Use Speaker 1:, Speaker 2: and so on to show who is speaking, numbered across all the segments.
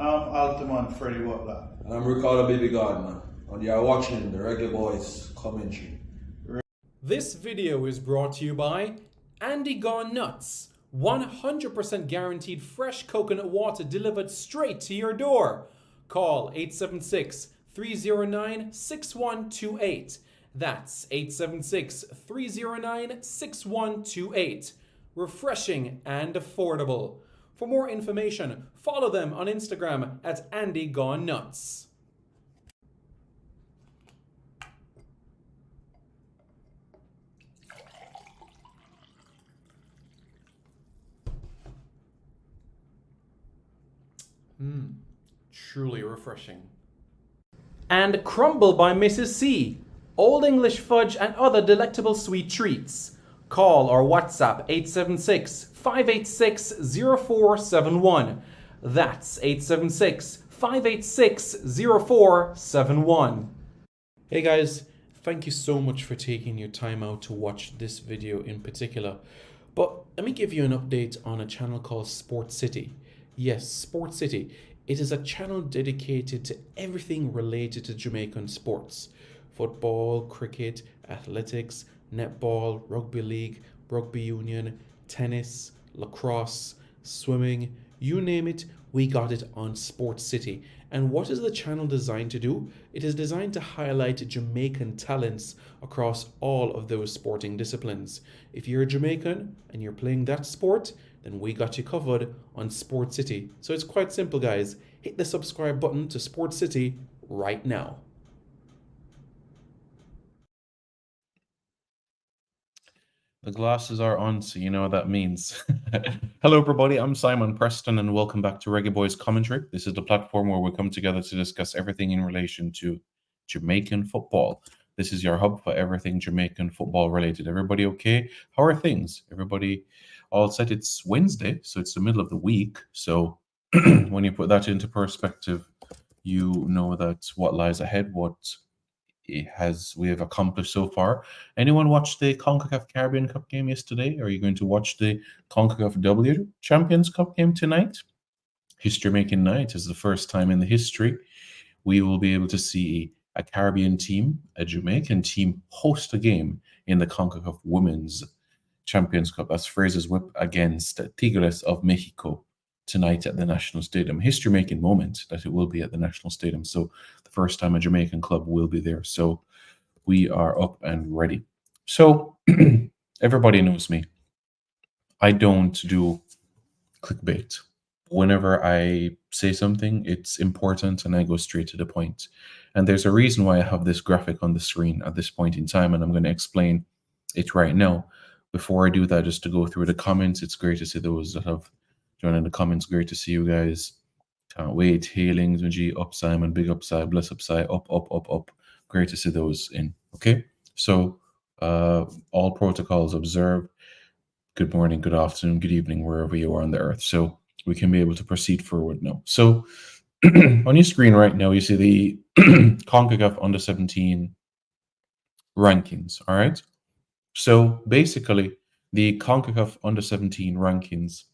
Speaker 1: I'm Altamont Freddie Butler.
Speaker 2: And I'm Ricardo Baby Gardner, and you are watching the Regular Boys commentary.
Speaker 3: This video is brought to you by Andy Gone Nuts. 100% guaranteed fresh coconut water delivered straight to your door. Call 876-309-6128. That's 876-309-6128. Refreshing and affordable. For more information, follow them on Instagram at Andy Gone Nuts. Truly refreshing. And Crumble by Mrs. C. Old English fudge and other delectable sweet treats. Call or WhatsApp 876-586-0471. That's 876-586-0471. Hey guys, thank you so much for taking your time out to watch this video in particular. But let me give you an update on a channel called Sport City. Yes, Sport City. It is a channel dedicated to everything related to Jamaican sports. Football, cricket, athletics, netball, rugby league, rugby union, tennis, lacrosse, swimming, you name it, we got it on Sport City. And what is the channel designed to do? It is designed to highlight Jamaican talents across all of those sporting disciplines. If you're a Jamaican and you're playing that sport, then we got you covered on Sport City. So it's quite simple, guys. Hit the subscribe button to Sport City right now. The glasses are on, so you know what that means. Hello, everybody. I'm Simon Preston, and welcome back to Reggae Boys Commentary. This is the platform where we come together to discuss everything in relation to Jamaican football. This is your hub for everything Jamaican football related. Everybody okay? How are things? Everybody all set? It's Wednesday, so it's the middle of the week. So when you put that into perspective, you know that what lies ahead, what we have accomplished so far. Anyone watch the CONCACAF Caribbean Cup game yesterday? Are you going to watch the CONCACAF W Champions Cup game tonight? History making night is the first time in the history we will be able to see a Caribbean team, a Jamaican team, host a game in the CONCACAF Women's Champions Cup. That's Fraser's Whip against Tigres of Mexico tonight at the National Stadium. History making moment that it will be at the National Stadium. So the first time a Jamaican club will be there. So we are up and ready. So everybody knows me. I don't do clickbait. Whenever I say something, it's important and I go straight to the point. And there's a reason why I have this graphic on the screen at this point in time, and I'm going to explain it right now. Before I do that, just to go through the comments, it's great to see those that have joined in the comments. Great to see you guys. Can't wait. Hailings, G, up Simon, big upside, bless upside, up, up, up, up. Great to see those in. Okay, so all protocols observed. Good morning, good afternoon, good evening, wherever you are on the earth. So we can be able to proceed forward now. So on your screen right now, you see the CONCACAF Under-17 rankings, all right? So basically, the CONCACAF Under-17 rankings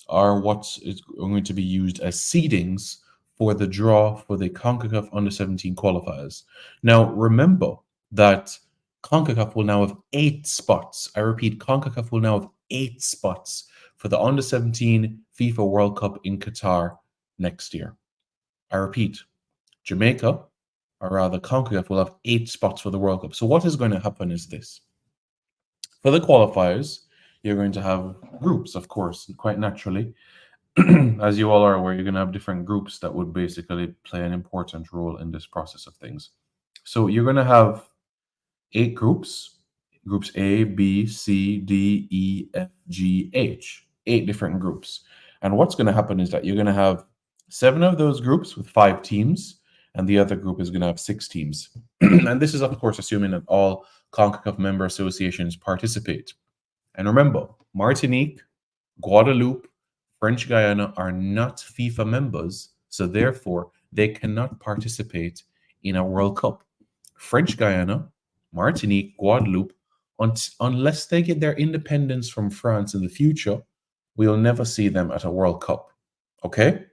Speaker 3: are what is going to be used as seedings for the draw for the CONCACAF Under-17 qualifiers. Now, remember that CONCACAF will now have 8 spots. I repeat, CONCACAF will now have 8 spots for the Under-17 FIFA World Cup in Qatar next year. I repeat, Jamaica, or rather CONCACAF, will have 8 spots for the World Cup. So what is going to happen is this. For the qualifiers, you're going to have groups, of course, quite naturally. As you all are aware, you're going to have different groups that would basically play an important role in this process of things. So you're going to have 8 groups, groups A, B, C, D, E, F, G, H, 8 different groups. And what's going to happen is that you're going to have 7 of those groups with 5 teams, and the other group is going to have 6 teams. And this is, of course, assuming that all CONCACAF member associations participate. And remember, Martinique, Guadeloupe, French Guyana are not FIFA members, so therefore they cannot participate in a World Cup. French Guyana, Martinique, Guadeloupe, unless they get their independence from France in the future, we'll never see them at a World Cup. Okay?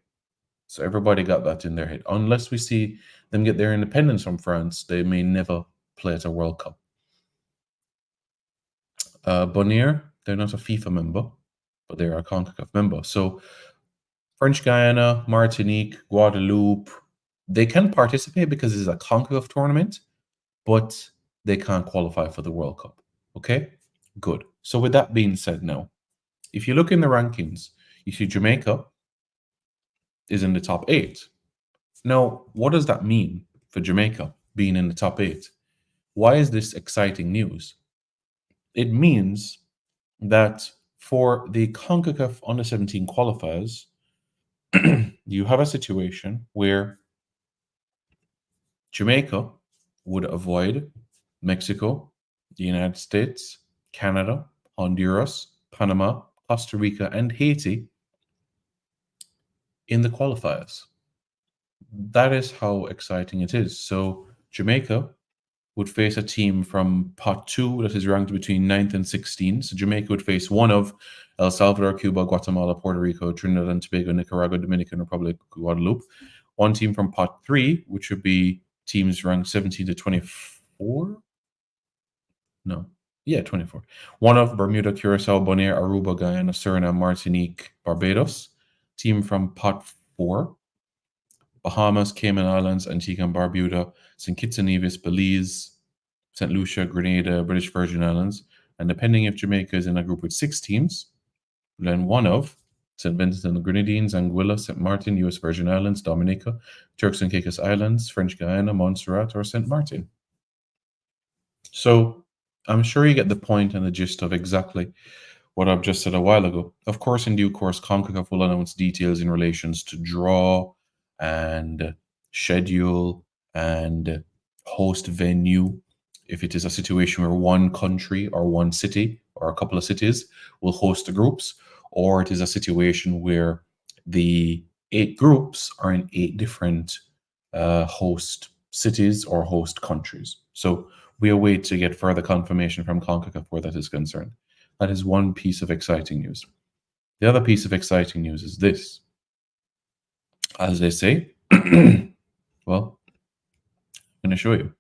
Speaker 3: So everybody got that in their head. Unless we see them get their independence from France, they may never play at a World Cup. Bonaire, they're not a FIFA member, but they're a CONCACAF member. So French Guiana, Martinique, Guadeloupe, they can participate because it's a CONCACAF tournament, but they can't qualify for the World Cup. Okay, good. So with that being said, now, if you look in the rankings, you see Jamaica is in the top 8. Now, what does that mean for Jamaica being in the top 8? Why is this exciting news? It means that for the CONCACAF Under 17 qualifiers, you have a situation where Jamaica would avoid Mexico, the United States, Canada, Honduras, Panama, Costa Rica, and Haiti in the qualifiers. That is how exciting it is. So Jamaica would face a team from pot 2 that is ranked between 9th and 16th. So Jamaica would face one of El Salvador, Cuba, Guatemala, Puerto Rico, Trinidad and Tobago, Nicaragua, Dominican Republic, Guadeloupe. One team from pot 3, which would be teams ranked 17 to 24. No. Yeah, 24. One of Bermuda, Curacao, Bonaire, Aruba, Guyana, Suriname, Martinique, Barbados. Team from pot 4. Bahamas, Cayman Islands, Antigua and Barbuda, St. Kitts and Nevis, Belize, St. Lucia, Grenada, British Virgin Islands. And depending if Jamaica is in a group with 6 teams, then one of St. Vincent and the Grenadines, Anguilla, St. Martin, US Virgin Islands, Dominica, Turks and Caicos Islands, French Guiana, Montserrat, or St. Martin. So I'm sure you get the point and the gist of exactly what I've just said a while ago. Of course, in due course, CONCACAF will announce details in relations to draw and schedule and host venue. If it is a situation where one country or one city or a couple of cities will host the groups, or it is a situation where the 8 groups are in 8 different host cities or host countries. So we await to get further confirmation from CONCACAF where that is concerned. That is one piece of exciting news. The other piece of exciting news is this. As they say, well, I'm going to show you.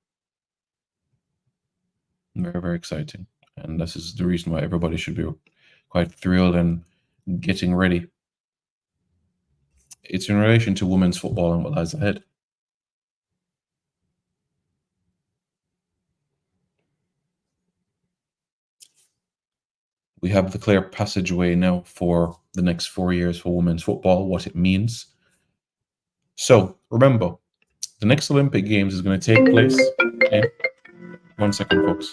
Speaker 3: Very, very exciting. And this is the reason why everybody should be quite thrilled and getting ready. It's in relation to women's football and what lies ahead. We have the clear passageway now for the next 4 years for women's football, what it means. So remember, the next Olympic Games is going to take place in 1 second, folks.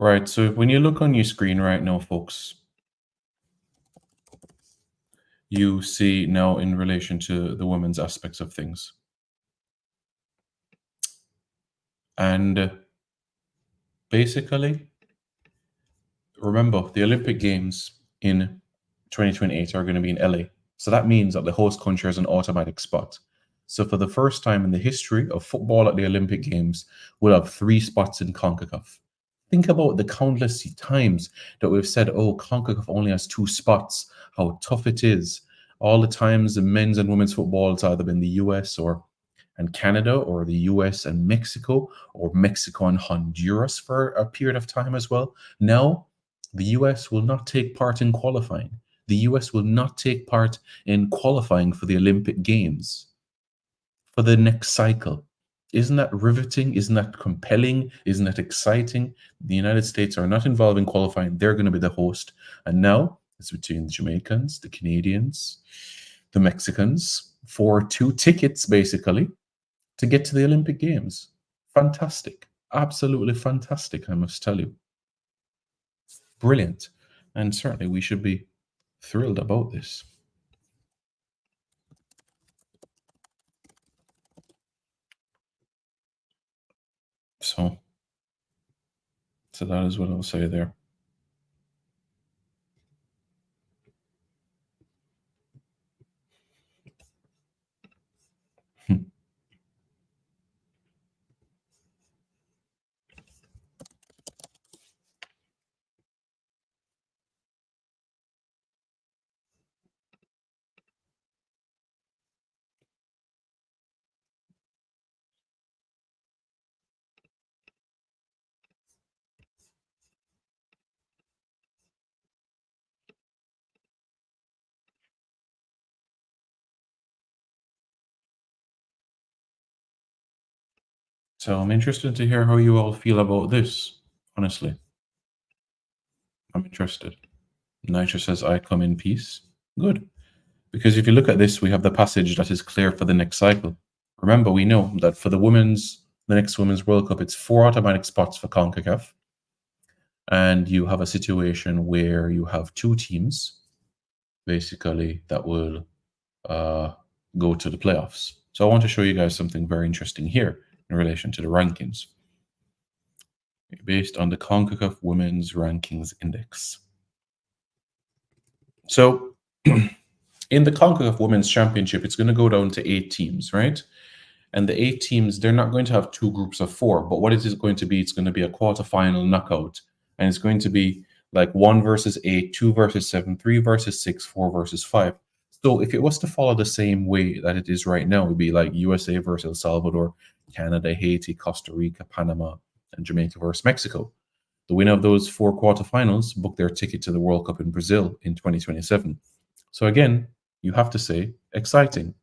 Speaker 3: Right, so when you look on your screen right now, folks, you see now in relation to the women's aspects of things. And basically, remember, the Olympic Games in 2028 are going to be in LA. So that means that the host country has an automatic spot. So for the first time in the history of football at the Olympic Games, we'll have 3 spots in CONCACAF. Think about the countless times that we've said, oh, CONCACAF only has 2 spots, how tough it is. All the times the men's and women's football, it's either been the US and Canada, or the US and Mexico, or Mexico and Honduras for a period of time as well. Now, the US will not take part in qualifying. The US will not take part in qualifying for the Olympic Games for the next cycle. Isn't that riveting? Isn't that compelling? Isn't that exciting? The United States are not involved in qualifying. They're going to be the host. And now it's between the Jamaicans, the Canadians, the Mexicans for 2 tickets, basically, to get to the Olympic Games. Fantastic. Absolutely fantastic, I must tell you. Brilliant. And certainly we should be thrilled about this. So that is what I'll say there. So I'm interested to hear how you all feel about this, honestly. I'm interested. Nitro says, I come in peace. Good. Because if you look at this, we have the passage that is clear for the next cycle. Remember, we know that for the next Women's World Cup, it's 4 automatic spots for CONCACAF. And you have a situation where you have 2 teams, basically, that will go to the playoffs. So I want to show you guys something very interesting here in relation to the rankings, based on the CONCACAF Women's Rankings Index. So in the CONCACAF Women's Championship, it's going to go down to 8 teams, right? And the 8 teams, they're not going to have 2 groups of 4, but what it is going to be, it's going to be a quarterfinal knockout. And it's going to be like 1 versus 8, 2 versus 7, 3 versus 6, 4 versus 5. So if it was to follow the same way that it is right now, it would be like USA versus El Salvador, Canada, Haiti, Costa Rica, Panama, and Jamaica versus Mexico. The winner of those 4 quarterfinals booked their ticket to the World Cup in Brazil in 2027. So again, you have to say, exciting.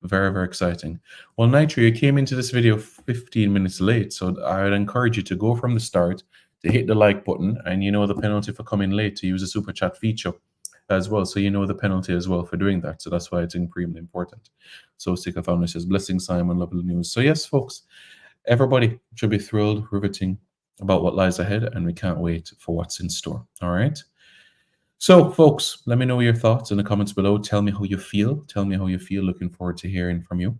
Speaker 3: Very, very exciting. Well, Nitro, you came into this video 15 minutes late, so I would encourage you to go from the start, to hit the like button, and you know the penalty for coming late, to use the super chat feature as well. So you know the penalty as well for doing that. So that's why it's extremely important. So Sticker Founder says, blessing Simon, lovely news. So yes, folks, everybody should be thrilled, riveting about what lies ahead, and we can't wait for what's in store. All right. So, folks, let me know your thoughts in the comments below. Tell me how you feel. Tell me how you feel. Looking forward to hearing from you.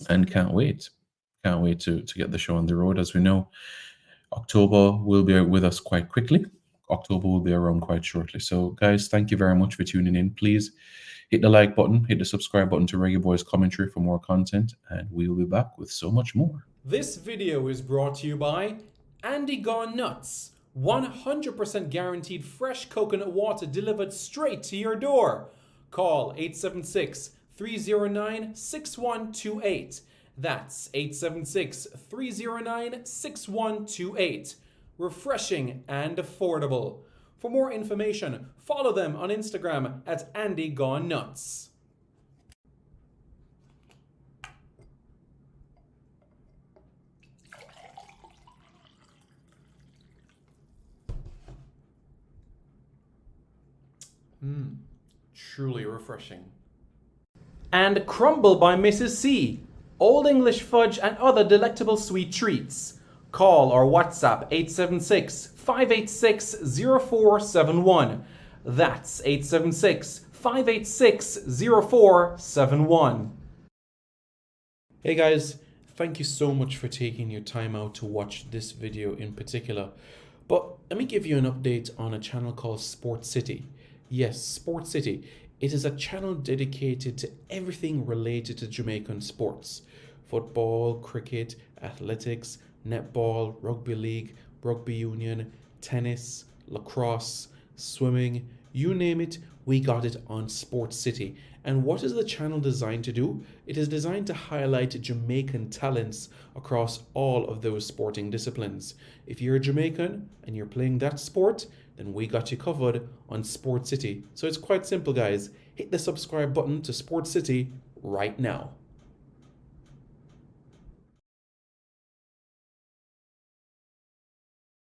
Speaker 3: And can't wait. Can't wait to get the show on the road. As we know, October will be with us quite quickly. October will be around quite shortly. So, guys, thank you very much for tuning in. Please hit the like button, hit the subscribe button to Reggae Boys Commentary for more content, and we will be back with so much more.
Speaker 4: This video is brought to you by Andy Gone Nuts. 100% guaranteed fresh coconut water delivered straight to your door. Call 876-309-6128. That's 876-309-6128. Refreshing and affordable. For more information, follow them on Instagram at Andy Gone Nuts. Truly refreshing. And Crumble by Mrs. C. Old English fudge and other delectable sweet treats. Call or WhatsApp 876-586-0471. That's 876-586-0471. Hey guys, thank you so much for taking your time out to watch this video in particular. But let me give you an update on a channel called Sport City. Yes, Sport City. It is a channel dedicated to everything related to Jamaican sports. Football, cricket, athletics, netball, rugby league, rugby union, tennis, lacrosse, swimming, you name it, we got it on Sport City. And what is the channel designed to do? It is designed to highlight Jamaican talents across all of those sporting disciplines. If you're a Jamaican and you're playing that sport, then we got you covered on Sport City. So it's quite simple, guys. Hit the subscribe button to Sport City right now.